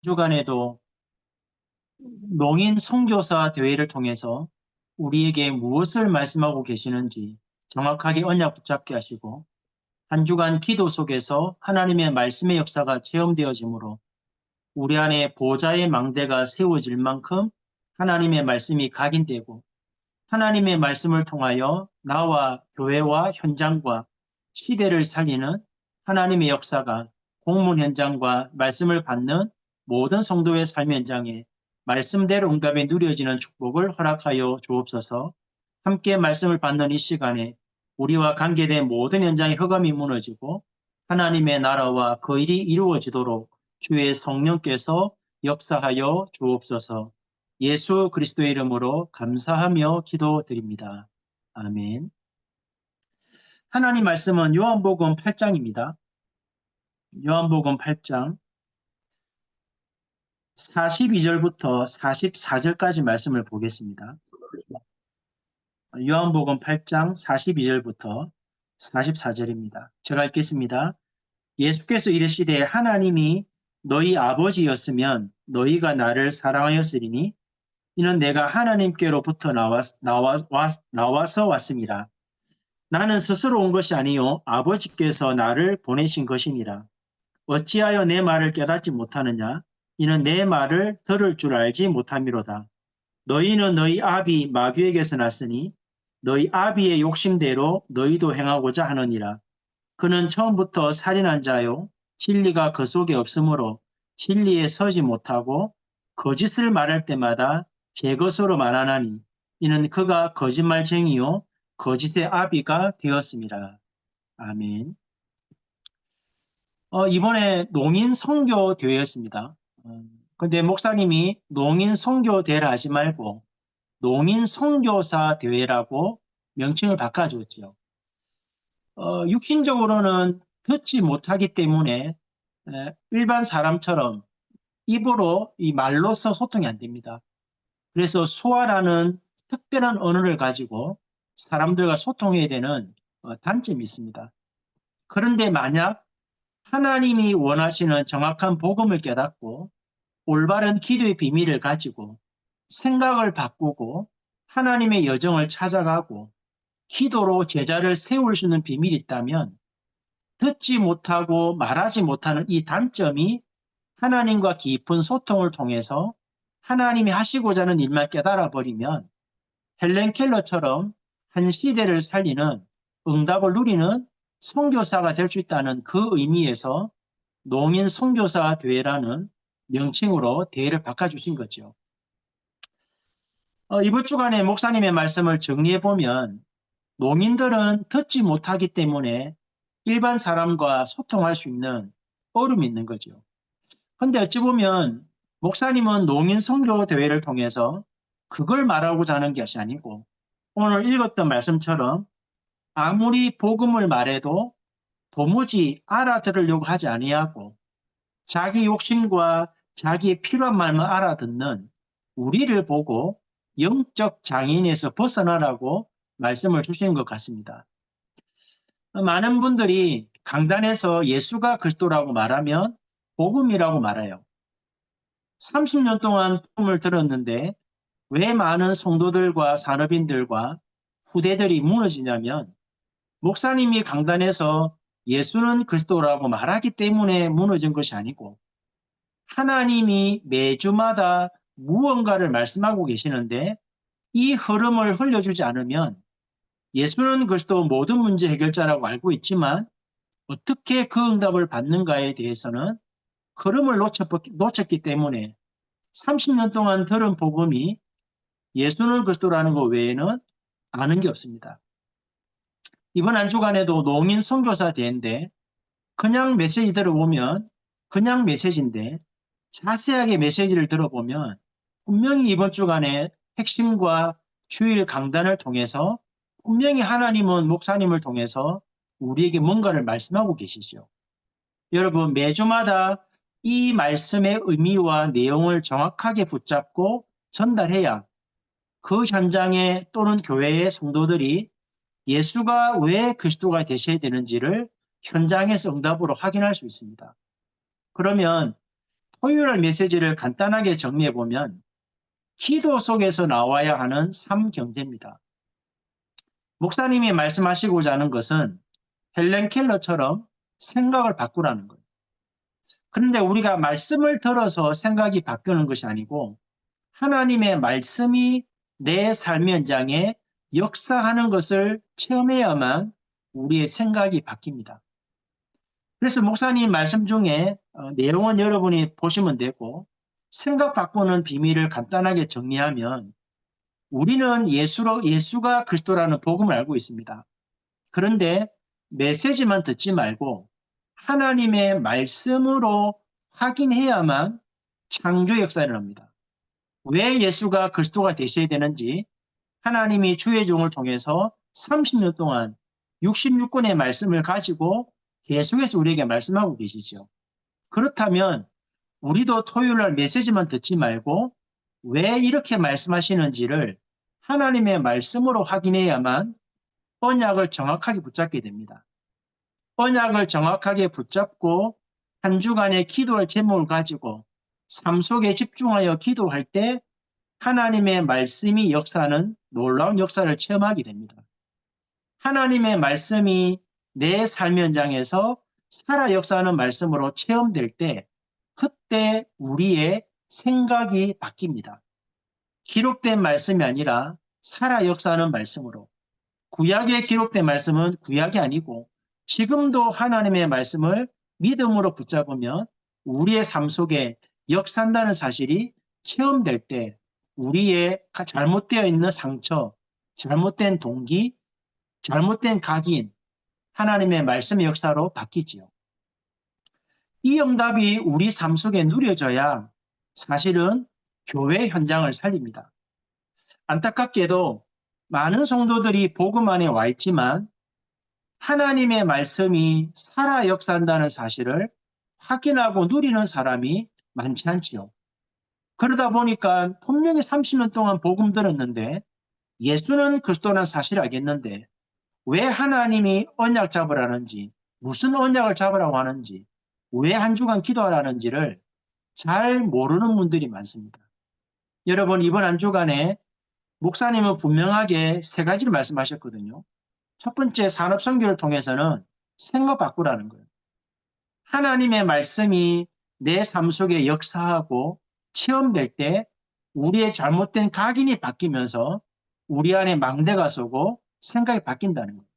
주간에도 농인 선교사 대회를 통해서 우리에게 무엇을 말씀하고 계시는지 정확하게 언약 붙잡게 하시고, 한 주간 기도 속에서 하나님의 말씀의 역사가 체험되어지므로 우리 안에 보좌의 망대가 세워질 만큼 하나님의 말씀이 각인되고, 하나님의 말씀을 통하여 나와 교회와 현장과 시대를 살리는 하나님의 역사가 공문 현장과 말씀을 받는 모든 성도의 삶 현장에 말씀대로 응답에 누려지는 축복을 허락하여 주옵소서. 함께 말씀을 받는 이 시간에 우리와 관계된 모든 현장의 흑암이 무너지고 하나님의 나라와 그 일이 이루어지도록 주의 성령께서 역사하여 주옵소서. 예수 그리스도의 이름으로 감사하며 기도드립니다. 아멘. 하나님 말씀은 요한복음 8장입니다. 요한복음 8장 42절부터 44절까지 말씀을 보겠습니다. 요한복음 8장 42절부터 44절입니다. 제가 읽겠습니다. 예수께서 이르시되 하나님이 너희 아버지였으면 너희가 나를 사랑하였으리니 이는 내가 하나님께로부터 나와서 왔음이라. 나는 스스로 온 것이 아니요 아버지께서 나를 보내신 것이니라. 어찌하여 내 말을 깨닫지 못하느냐? 이는 내 말을 들을 줄 알지 못함이로다. 너희는 너희 아비 마귀에게서 났으니 너희 아비의 욕심대로 너희도 행하고자 하느니라. 그는 처음부터 살인한 자요 진리가 그 속에 없으므로 진리에 서지 못하고 거짓을 말할 때마다 제 것으로 말하나니 이는 그가 거짓말쟁이요 거짓의 아비가 되었습니다. 아멘. 이번에 농인 선교 대회였습니다. 근데 목사님이 농인 선교 대회를 하지 말고 농인 선교사 대회라고 명칭을 바꿔줬죠. 육신적으로는 듣지 못하기 때문에 일반 사람처럼 입으로 이 말로서 소통이 안 됩니다. 그래서 수화라는 특별한 언어를 가지고 사람들과 소통해야 되는 단점이 있습니다. 그런데 만약 하나님이 원하시는 정확한 복음을 깨닫고 올바른 기도의 비밀을 가지고 생각을 바꾸고 하나님의 여정을 찾아가고 기도로 제자를 세울 수 있는 비밀이 있다면 듣지 못하고 말하지 못하는 이 단점이 하나님과 깊은 소통을 통해서 하나님이 하시고자 하는 일만 깨달아 버리면 헬렌 켈러처럼 한 시대를 살리는 응답을 누리는 선교사가 될 수 있다는 그 의미에서 농인 선교사 대회라는 명칭으로 대회를 바꿔주신 거죠. 이번 주간에 목사님의 말씀을 정리해 보면 농인들은 듣지 못하기 때문에 일반 사람과 소통할 수 있는 어려움이 있는 거죠. 근데 어찌 보면 목사님은 농인 선교 대회를 통해서 그걸 말하고자 하는 것이 아니고 오늘 읽었던 말씀처럼 아무리 복음을 말해도 도무지 알아들으려고 하지 아니하고 자기 욕심과 자기의 필요한 말만 알아듣는 우리를 보고 영적 장애인에서 벗어나라고 말씀을 주시는 것 같습니다. 많은 분들이 강단에서 예수가 그리스도라고 말하면 복음이라고 말해요. 30년 동안 복음을 들었는데 왜 많은 성도들과 산업인들과 후대들이 무너지냐면 목사님이 강단에서 예수는 그리스도라고 말하기 때문에 무너진 것이 아니고 하나님이 매주마다 무언가를 말씀하고 계시는데 이 흐름을 흘려주지 않으면 예수는 그리스도 모든 문제 해결자라고 알고 있지만 어떻게 그 응답을 받는가에 대해서는 흐름을 놓쳤기 때문에 30년 동안 들은 복음이 예수는 그리스도라는 것 외에는 아는 게 없습니다. 이번 한 주간에도 농인 선교사 대회인데 그냥 메시지 들어보면 그냥 메시지인데 자세하게 메시지를 들어보면 분명히 이번 주간에 핵심과 주일 강단을 통해서 분명히 하나님은 목사님을 통해서 우리에게 뭔가를 말씀하고 계시죠. 여러분 매주마다 이 말씀의 의미와 내용을 정확하게 붙잡고 전달해야 그 현장에 또는 교회의 성도들이 예수가 왜 그리스도가 되셔야 되는지를 현장에서 응답으로 확인할 수 있습니다. 그러면 토요일 메시지를 간단하게 정리해 보면 기도 속에서 나와야 하는 삶 경제입니다. 목사님이 말씀하시고자 하는 것은 헬렌 켈러처럼 생각을 바꾸라는 거예요. 그런데 우리가 말씀을 들어서 생각이 바뀌는 것이 아니고 하나님의 말씀이 내 삶의 현장에 역사하는 것을 체험해야만 우리의 생각이 바뀝니다. 그래서 목사님 말씀 중에 내용은 여러분이 보시면 되고 생각 바꾸는 비밀을 간단하게 정리하면 우리는 예수가 그리스도라는 복음을 알고 있습니다. 그런데 메시지만 듣지 말고 하나님의 말씀으로 확인해야만 창조 역사를 일어납니다. 왜 예수가 그리스도가 되셔야 되는지 하나님이 주의 종을 통해서 30년 동안 66권의 말씀을 가지고 계속해서 우리에게 말씀하고 계시죠. 그렇다면 우리도 토요일 날 메시지만 듣지 말고 왜 이렇게 말씀하시는지를 하나님의 말씀으로 확인해야만 언약을 정확하게 붙잡게 됩니다. 언약을 정확하게 붙잡고 한 주간의 기도할 제목을 가지고 삶 속에 집중하여 기도할 때 하나님의 말씀이 역사하는 놀라운 역사를 체험하게 됩니다. 하나님의 말씀이 내 삶 현장에서 살아 역사하는 말씀으로 체험될 때 그때 우리의 생각이 바뀝니다. 기록된 말씀이 아니라 살아 역사하는 말씀으로. 구약에 기록된 말씀은 구약이 아니고 지금도 하나님의 말씀을 믿음으로 붙잡으면 우리의 삶 속에 역사한다는 사실이 체험될 때 우리의 잘못되어 있는 상처, 잘못된 동기, 잘못된 각인, 하나님의 말씀의 역사로 바뀌지요. 이 응답이 우리 삶 속에 누려져야 사실은 교회 현장을 살립니다. 안타깝게도 많은 성도들이 복음 안에 와 있지만 하나님의 말씀이 살아 역사한다는 사실을 확인하고 누리는 사람이 많지 않지요. 그러다 보니까 분명히 30년 동안 복음 들었는데 예수는 그리스도라는 사실을 알겠는데 왜 하나님이 언약 잡으라는지, 무슨 언약을 잡으라고 하는지, 왜 한 주간 기도하라는지를 잘 모르는 분들이 많습니다. 여러분, 이번 한 주간에 목사님은 분명하게 세 가지를 말씀하셨거든요. 첫 번째, 산업선교를 통해서는 생각 바꾸라는 거예요. 하나님의 말씀이 내 삶 속에 역사하고 체험될 때 우리의 잘못된 각인이 바뀌면서 우리 안에 망대가 서고 생각이 바뀐다는 거예요.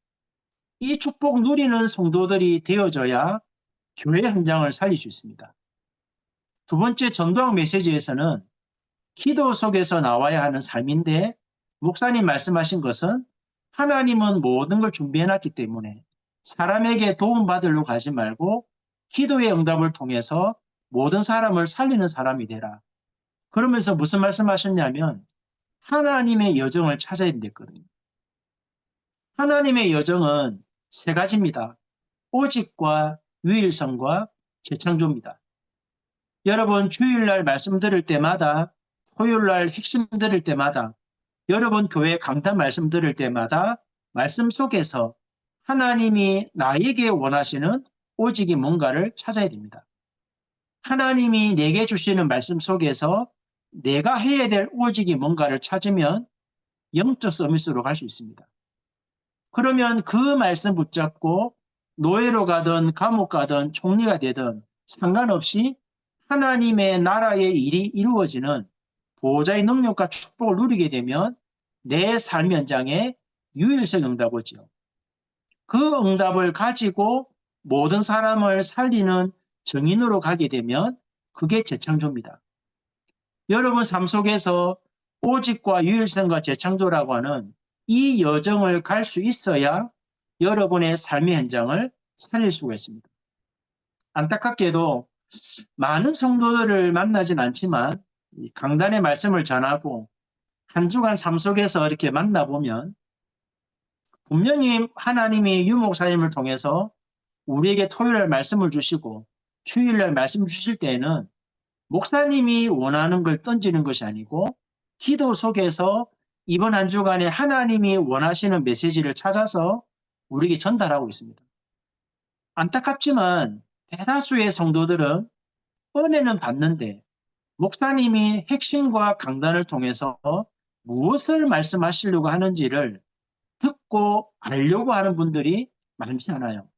이 축복 누리는 성도들이 되어져야 교회 현장을 살릴 수 있습니다. 두 번째, 전도학 메시지에서는 기도 속에서 나와야 하는 삶인데 목사님 말씀하신 것은 하나님은 모든 걸 준비해놨기 때문에 사람에게 도움받으려고 하지 말고 기도의 응답을 통해서 모든 사람을 살리는 사람이 되라. 그러면서 무슨 말씀하셨냐면 하나님의 여정을 찾아야 된댔거든요. 하나님의 여정은 세 가지입니다. 오직과 유일성과 재창조입니다. 여러분 주일날 말씀 들을 때마다 토요일날 핵심 들을 때마다 여러분 교회 강단 말씀 들을 때마다 말씀 속에서 하나님이 나에게 원하시는 오직이 뭔가를 찾아야 됩니다. 하나님이 내게 주시는 말씀 속에서 내가 해야 될 오직이 뭔가를 찾으면 영적 서밋으로 갈 수 있습니다. 그러면 그 말씀 붙잡고 노예로 가든 감옥 가든 총리가 되든 상관없이 하나님의 나라의 일이 이루어지는 보호자의 능력과 축복을 누리게 되면 내 삶 현장에 유일성 응답 오지요. 그 응답을 가지고 모든 사람을 살리는 정인으로 가게 되면 그게 재창조입니다. 여러분 삶 속에서 오직과 유일성과 재창조라고 하는 이 여정을 갈 수 있어야 여러분의 삶의 현장을 살릴 수가 있습니다. 안타깝게도 많은 성도들을 만나진 않지만 강단의 말씀을 전하고 한 주간 삶 속에서 이렇게 만나보면 분명히 하나님이 유목사님을 통해서 우리에게 토요일날 말씀을 주시고 주일날 말씀 주실 때에는 목사님이 원하는 걸 던지는 것이 아니고 기도 속에서 이번 한 주간에 하나님이 원하시는 메시지를 찾아서 우리에게 전달하고 있습니다. 안타깝지만 대다수의 성도들은 은혜는 받는데 목사님이 핵심과 강단을 통해서 무엇을 말씀하시려고 하는지를 듣고 알려고 하는 분들이 많지 않아요.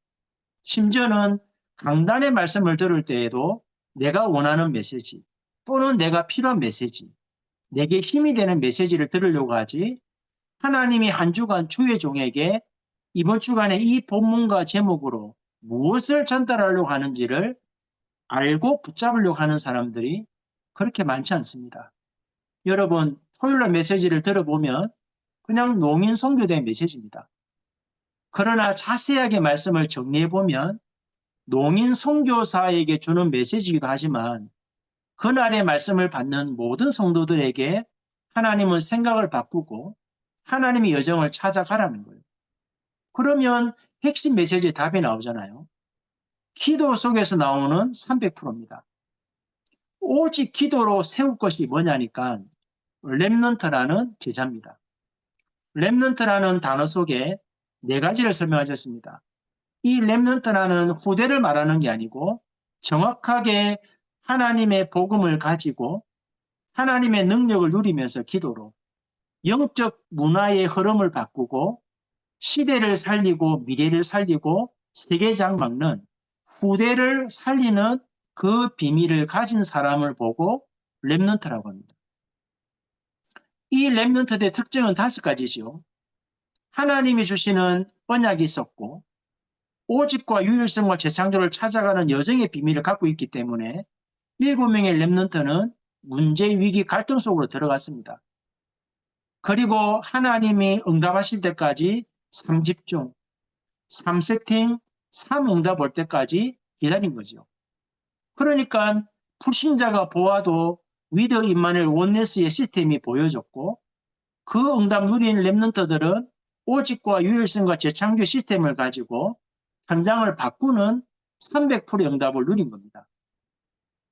심지어는 강단의 말씀을 들을 때에도 내가 원하는 메시지 또는 내가 필요한 메시지, 내게 힘이 되는 메시지를 들으려고 하지, 하나님이 한 주간 주의 종에게 이번 주간에 이 본문과 제목으로 무엇을 전달하려고 하는지를 알고 붙잡으려고 하는 사람들이 그렇게 많지 않습니다. 여러분, 토요일날 메시지를 들어보면 그냥 농인 선교된 메시지입니다. 그러나 자세하게 말씀을 정리해보면 농인 선교사에게 주는 메시지이기도 하지만 그날의 말씀을 받는 모든 성도들에게 하나님은 생각을 바꾸고 하나님의 여정을 찾아가라는 거예요. 그러면 핵심 메시지의 답이 나오잖아요. 기도 속에서 나오는 300%입니다. 오직 기도로 세울 것이 뭐냐니까 렘넌트라는 제자입니다. 렘넌트라는 단어 속에 네 가지를 설명하셨습니다. 이 렘넌트라는 후대를 말하는 게 아니고 정확하게 하나님의 복음을 가지고 하나님의 능력을 누리면서 기도로 영적 문화의 흐름을 바꾸고 시대를 살리고 미래를 살리고 세계장 막는 후대를 살리는 그 비밀을 가진 사람을 보고 렘넌트라고 합니다. 이 렘넌트의 특징은 5가지죠. 하나님이 주시는 언약이 있었고 오직과 유일성과 재창조를 찾아가는 여정의 비밀을 갖고 있기 때문에 7명의 렘넌트는 문제, 위기, 갈등 속으로 들어갔습니다. 그리고 하나님이 응답하실 때까지 3집중, 3세팅, 3응답 올 때까지 기다린 거죠. 그러니까 불신자가 보아도 위드 임마누엘 원네스의 시스템이 보여졌고 그 응답 누린 렘넌트들은 오직과 유일성과 재창조 시스템을 가지고 현장을 바꾸는 300%의 응답을 누린 겁니다.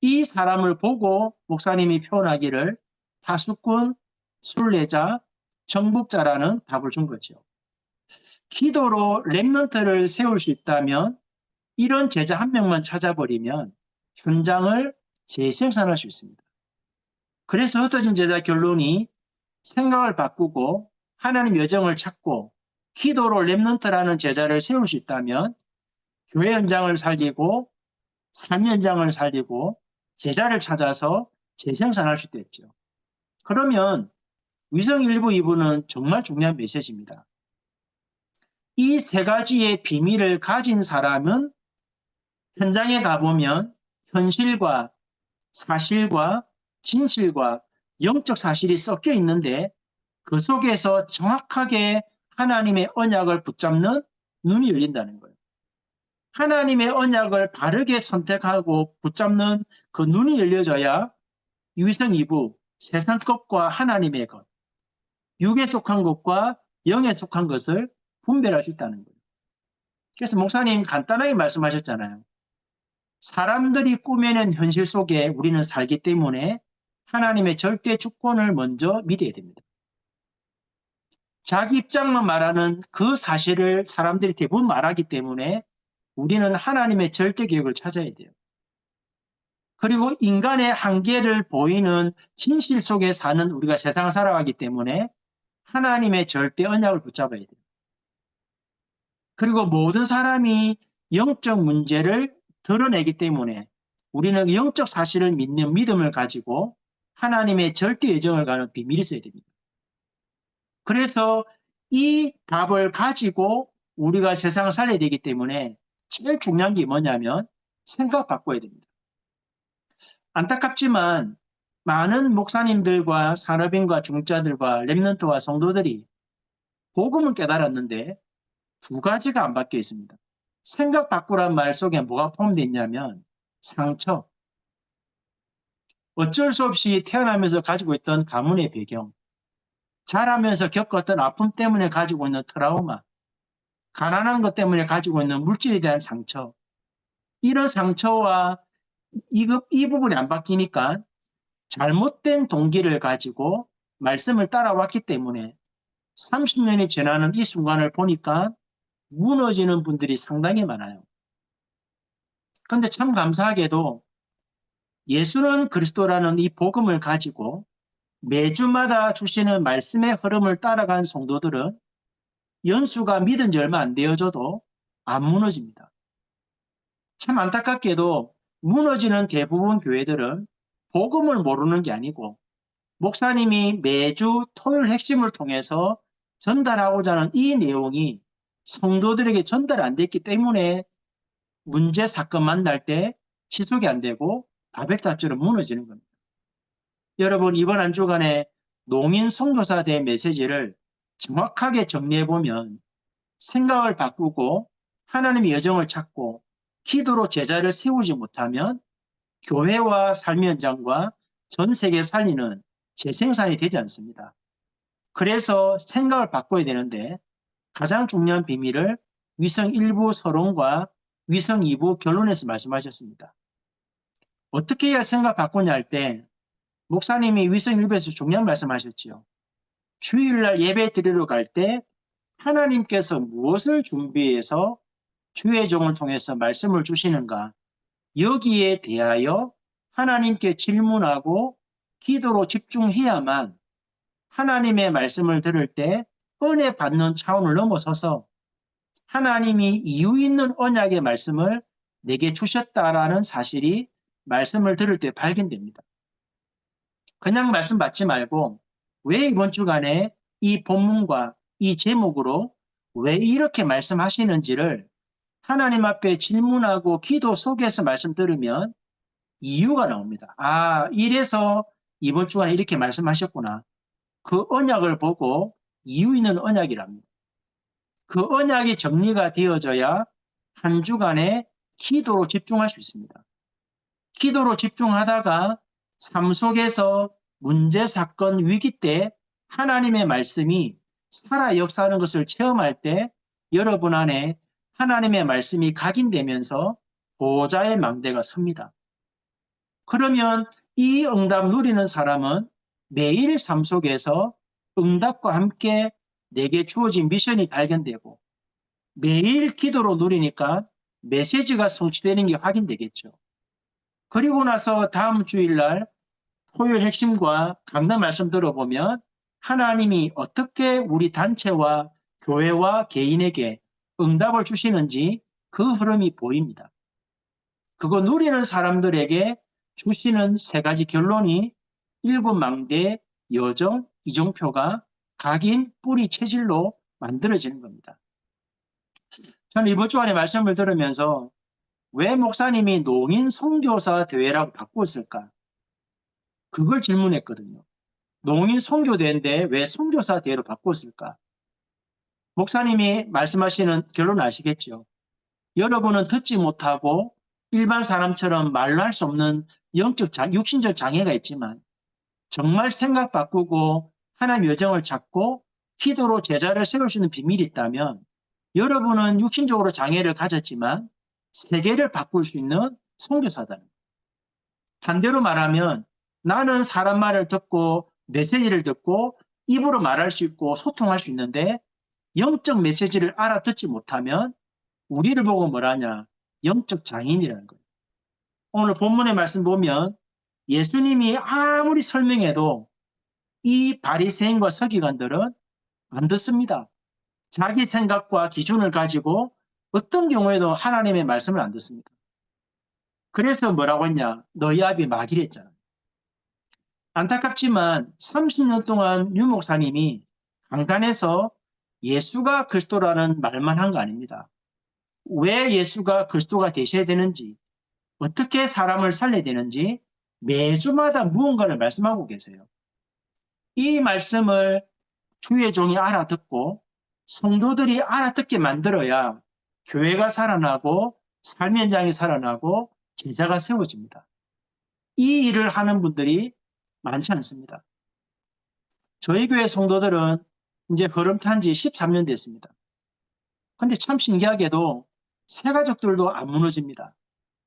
이 사람을 보고 목사님이 표현하기를 파수꾼, 순례자, 정복자라는 답을 준 거죠. 기도로 렘넌트를 세울 수 있다면 이런 제자 한 명만 찾아버리면 현장을 재생산할 수 있습니다. 그래서 흩어진 제자 결론이 생각을 바꾸고 하나님 여정을 찾고 기도로 렘넌트라는 제자를 세울 수 있다면 교회 현장을 살리고 삶 현장을 살리고 제자를 찾아서 재생산할 수 있겠죠. 그러면 위성 1부, 2부는 정말 중요한 메시지입니다. 이 3가지의 비밀을 가진 사람은 현장에 가보면 현실과 사실과 진실과 영적 사실이 섞여 있는데 그 속에서 정확하게 하나님의 언약을 붙잡는 눈이 열린다는 거예요. 하나님의 언약을 바르게 선택하고 붙잡는 그 눈이 열려져야 위성 2부, 세상 것과 하나님의 것, 육에 속한 것과 영에 속한 것을 분별할 수 있다는 거예요. 그래서 목사님 간단하게 말씀하셨잖아요. 사람들이 꾸며낸 현실 속에 우리는 살기 때문에 하나님의 절대 주권을 먼저 믿어야 됩니다. 자기 입장만 말하는 그 사실을 사람들이 대부분 말하기 때문에 우리는 하나님의 절대 계획을 찾아야 돼요. 그리고 인간의 한계를 보이는 진실 속에 사는 우리가 세상을 살아가기 때문에 하나님의 절대 언약을 붙잡아야 돼요. 그리고 모든 사람이 영적 문제를 드러내기 때문에 우리는 영적 사실을 믿는 믿음을 가지고 하나님의 절대 예정을 가는 비밀이 있어야 됩니다. 그래서 이 답을 가지고 우리가 세상을 살려야 되기 때문에 제일 중요한 게 뭐냐면 생각 바꿔야 됩니다. 안타깝지만 많은 목사님들과 산업인과 중자들과 렘넌트와 성도들이 복음을 깨달았는데 2가지가 안 바뀌어 있습니다. 생각 바꾸란 말 속에 뭐가 포함되어 있냐면 상처, 어쩔 수 없이 태어나면서 가지고 있던 가문의 배경, 자라면서 겪었던 아픔 때문에 가지고 있는 트라우마, 가난한 것 때문에 가지고 있는 물질에 대한 상처, 이런 상처와 이 부분이 안 바뀌니까 잘못된 동기를 가지고 말씀을 따라왔기 때문에 30년이 지나는 이 순간을 보니까 무너지는 분들이 상당히 많아요. 그런데 참 감사하게도 예수는 그리스도라는 이 복음을 가지고 매주마다 주시는 말씀의 흐름을 따라간 성도들은 연수가 믿은 지 얼마 안 되어져도 안 무너집니다. 참 안타깝게도 무너지는 대부분 교회들은 복음을 모르는 게 아니고 목사님이 매주 토요일 핵심을 통해서 전달하고자 하는 이 내용이 성도들에게 전달 안 됐기 때문에 문제 사건 만날 때 지속이 안 되고 바백다처럼 무너지는 겁니다. 여러분, 이번 한 주간에 농인 선교사 대 메시지를 정확하게 정리해 보면 생각을 바꾸고 하나님의 여정을 찾고 기도로 제자를 세우지 못하면 교회와 삶의 현장과 전 세계 살리는 재생산이 되지 않습니다. 그래서 생각을 바꿔야 되는데 가장 중요한 비밀을 위성 1부 서론과 위성 2부 결론에서 말씀하셨습니다. 어떻게 해야 생각 바꾸냐 할 때 목사님이 위성 1부에서 중요한 말씀하셨지요. 주일날 예배 드리러 갈 때 하나님께서 무엇을 준비해서 주의 종을 통해서 말씀을 주시는가, 여기에 대하여 하나님께 질문하고 기도로 집중해야만 하나님의 말씀을 들을 때 은혜 받는 차원을 넘어서서 하나님이 이유 있는 언약의 말씀을 내게 주셨다라는 사실이 말씀을 들을 때 발견됩니다. 그냥 말씀 받지 말고 왜 이번 주간에 이 본문과 이 제목으로 왜 이렇게 말씀하시는지를 하나님 앞에 질문하고 기도 속에서 말씀 들으면 이유가 나옵니다. 아, 이래서 이번 주간에 이렇게 말씀하셨구나. 그 언약을 보고 이유 있는 언약이랍니다. 그 언약이 정리가 되어져야 한 주간에 기도로 집중할 수 있습니다. 기도로 집중하다가 삶 속에서 문제, 사건, 위기 때 하나님의 말씀이 살아 역사하는 것을 체험할 때 여러분 안에 하나님의 말씀이 각인되면서 보호자의 망대가 섭니다. 그러면 이 응답 누리는 사람은 매일 삶 속에서 응답과 함께 내게 주어진 미션이 발견되고 매일 기도로 누리니까 메시지가 성취되는 게 확인되겠죠. 그리고 나서 다음 주일날 토요일 핵심과 강단 말씀 들어보면 하나님이 어떻게 우리 단체와 교회와 개인에게 응답을 주시는지 그 흐름이 보입니다. 그거 누리는 사람들에게 주시는 세 가지 결론이 일곱 망대, 여정, 이정표가 각인 뿌리 체질로 만들어지는 겁니다. 저는 이번 주간에 말씀을 들으면서 왜 목사님이 농인 선교사 대회라고 바꾸었을까? 그걸 질문했거든요. 농인 선교대회인데 왜 선교사 대회로 바꾸었을까? 목사님이 말씀하시는 결론을 아시겠죠? 여러분은 듣지 못하고 일반 사람처럼 말로 할 수 없는 육신적 장애가 있지만 정말 생각 바꾸고 하나님의 여정을 찾고 기도로 제자를 세울 수 있는 비밀이 있다면 여러분은 육신적으로 장애를 가졌지만 세계를 바꿀 수 있는 선교사다. 반대로 말하면 나는 사람 말을 듣고 메시지를 듣고 입으로 말할 수 있고 소통할 수 있는데 영적 메시지를 알아듣지 못하면 우리를 보고 뭐라냐? 영적 장애인이라는 거예요. 오늘 본문의 말씀 보면 예수님이 아무리 설명해도 이 바리새인과 서기관들은 안 듣습니다. 자기 생각과 기준을 가지고 어떤 경우에도 하나님의 말씀을 안 듣습니다. 그래서 뭐라고 했냐? 너희 아비 마귀랬잖아. 안타깝지만 30년 동안 유 목사님이 강단에서 예수가 그리스도라는 말만 한 거 아닙니다. 왜 예수가 그리스도가 되셔야 되는지, 어떻게 사람을 살려야 되는지 매주마다 무언가를 말씀하고 계세요. 이 말씀을 주의 종이 알아듣고 성도들이 알아듣게 만들어야 교회가 살아나고 삶의 현장이 살아나고 제자가 세워집니다. 이 일을 하는 분들이 많지 않습니다. 저희 교회 성도들은 이제 흐름 탄 지 13년 됐습니다. 근데 참 신기하게도 새 가족들도 안 무너집니다.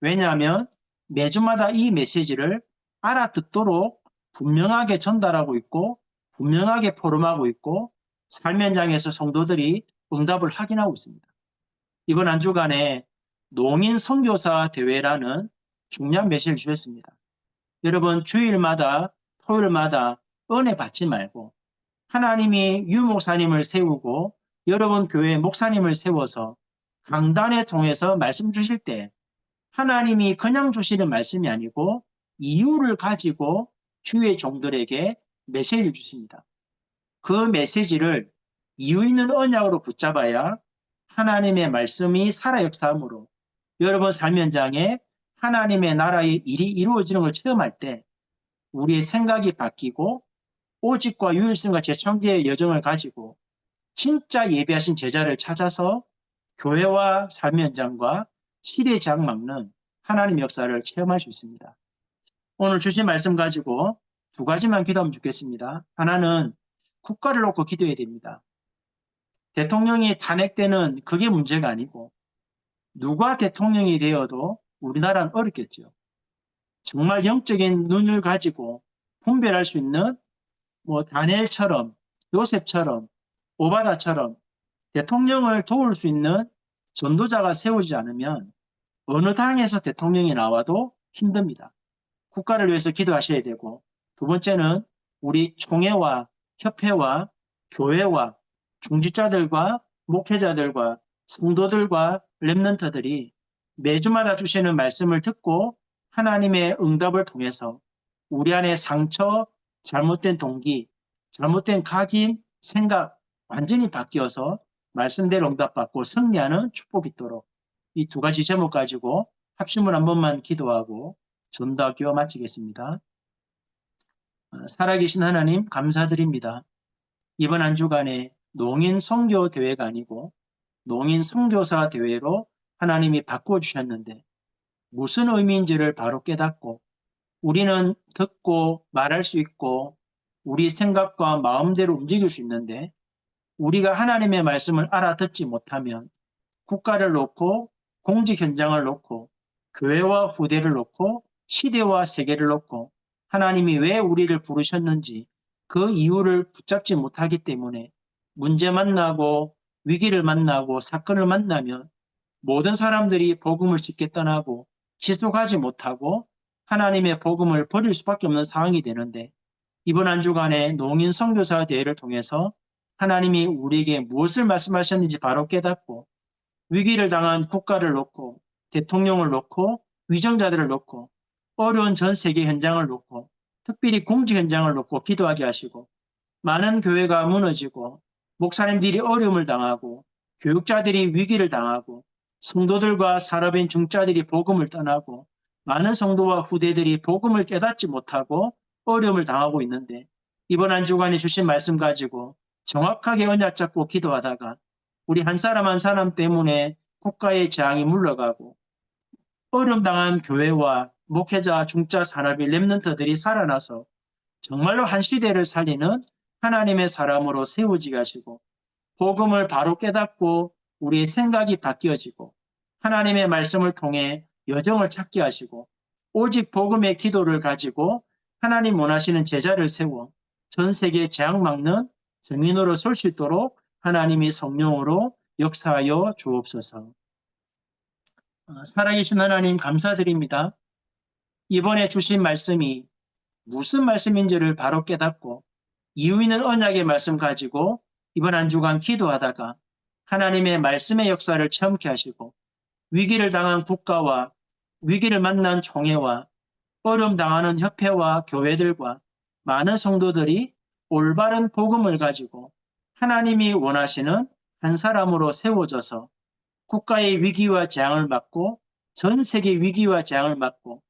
왜냐하면 매주마다 이 메시지를 알아듣도록 분명하게 전달하고 있고 분명하게 포럼하고 있고 삶의 현장에서 성도들이 응답을 확인하고 있습니다. 이번 한 주간에 농인 선교사 대회라는 중요한 메시지를 주셨습니다. 여러분 주일마다 토요일마다 은혜 받지 말고 하나님이 유 목사님을 세우고 여러분 교회 목사님을 세워서 강단에 통해서 말씀 주실 때 하나님이 그냥 주시는 말씀이 아니고 이유를 가지고 주의 종들에게 메시지를 주십니다. 그 메시지를 이유 있는 언약으로 붙잡아야 하나님의 말씀이 살아 역사함으로 여러분 삶 현장에 하나님의 나라의 일이 이루어지는 걸 체험할 때 우리의 생각이 바뀌고 오직과 유일성과 재창조의 여정을 가지고 진짜 예배하신 제자를 찾아서 교회와 삶 현장과 시대에 장막는 하나님의 역사를 체험할 수 있습니다. 오늘 주신 말씀 가지고 두 가지만 기도하면 좋겠습니다. 하나는 국가를 놓고 기도해야 됩니다. 대통령이 탄핵되는 그게 문제가 아니고 누가 대통령이 되어도 우리나라는 어렵겠죠. 정말 영적인 눈을 가지고 분별할 수 있는 다니엘처럼 요셉처럼 오바다처럼 대통령을 도울 수 있는 전도자가 세우지 않으면 어느 당에서 대통령이 나와도 힘듭니다. 국가를 위해서 기도하셔야 되고 두 번째는 우리 총회와 협회와 교회와 중직자들과 목회자들과 성도들과 렘넌트들이 매주마다 주시는 말씀을 듣고 하나님의 응답을 통해서 우리 안에 상처, 잘못된 동기, 잘못된 각인, 생각 완전히 바뀌어서 말씀대로 응답받고 승리하는 축복이 있도록 이 두 가지 제목 가지고 합심을 한 번만 기도하고 전도기도 마치겠습니다. 살아계신 하나님 감사드립니다. 이번 한 주간에 농인 선교 대회가 아니고 농인 선교사 대회로 하나님이 바꿔주셨는데 무슨 의미인지를 바로 깨닫고 우리는 듣고 말할 수 있고 우리 생각과 마음대로 움직일 수 있는데 우리가 하나님의 말씀을 알아듣지 못하면 국가를 놓고 공직 현장을 놓고 교회와 후대를 놓고 시대와 세계를 놓고 하나님이 왜 우리를 부르셨는지 그 이유를 붙잡지 못하기 때문에 문제 만나고 위기를 만나고 사건을 만나면 모든 사람들이 복음을 쉽게 떠나고 지속하지 못하고 하나님의 복음을 버릴 수밖에 없는 상황이 되는데 이번 한 주간의 농인 선교사 대회를 통해서 하나님이 우리에게 무엇을 말씀하셨는지 바로 깨닫고 위기를 당한 국가를 놓고 대통령을 놓고 위정자들을 놓고 어려운 전 세계 현장을 놓고 특별히 공직 현장을 놓고 기도하게 하시고 많은 교회가 무너지고 목사님들이 어려움을 당하고 교육자들이 위기를 당하고 성도들과 산업인 중자들이 복음을 떠나고 많은 성도와 후대들이 복음을 깨닫지 못하고 어려움을 당하고 있는데 이번 한 주간에 주신 말씀 가지고 정확하게 언약 잡고 기도하다가 우리 한 사람 한 사람 때문에 국가의 재앙이 물러가고 어려움 당한 교회와 목회자, 중자, 산업인 렘넌트들이 살아나서 정말로 한 시대를 살리는 하나님의 사람으로 세워지게 하시고 복음을 바로 깨닫고 우리의 생각이 바뀌어지고 하나님의 말씀을 통해 여정을 찾게 하시고 오직 복음의 기도를 가지고 하나님 원하시는 제자를 세워 전 세계 재앙 막는 증인으로 설 수 있도록 하나님이 성령으로 역사하여 주옵소서. 살아계신 하나님 감사드립니다. 이번에 주신 말씀이 무슨 말씀인지를 바로 깨닫고 이유 있는 언약의 말씀 가지고 이번 한 주간 기도하다가 하나님의 말씀의 역사를 체험케 하시고 위기를 당한 국가와 위기를 만난 총회와 어려움 당하는 협회와 교회들과 많은 성도들이 올바른 복음을 가지고 하나님이 원하시는 한 사람으로 세워져서 국가의 위기와 재앙을 막고 전 세계 위기와 재앙을 막고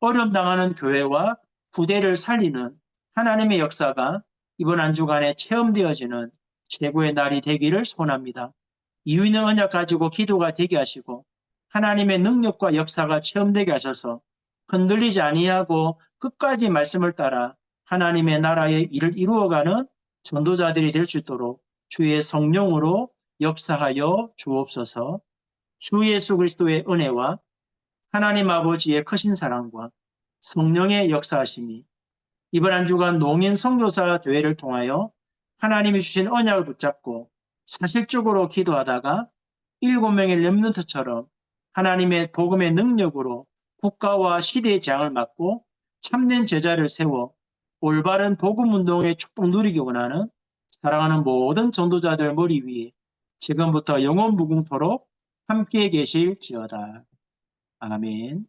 어려움 당하는 교회와 부대를 살리는 하나님의 역사가 이번 한 주간에 체험되어지는 최고의 날이 되기를 소원합니다. 이유 있는 언약 가지고 기도가 되게 하시고 하나님의 능력과 역사가 체험되게 하셔서 흔들리지 아니하고 끝까지 말씀을 따라 하나님의 나라의 일을 이루어가는 전도자들이 될 수 있도록 주의 성령으로 역사하여 주옵소서. 주 예수 그리스도의 은혜와 하나님 아버지의 크신 사랑과 성령의 역사하심이 이번 한 주간 농인 선교사 대회를 통하여 하나님이 주신 언약을 붙잡고 사실적으로 기도하다가 7명의 렘넌트처럼 하나님의 복음의 능력으로 국가와 시대의 재앙을 막고 참된 제자를 세워 올바른 복음운동의 축복 누리기 원하는 사랑하는 모든 전도자들 머리 위에 지금부터 영원 무궁토록 함께 계실지어다. 아멘.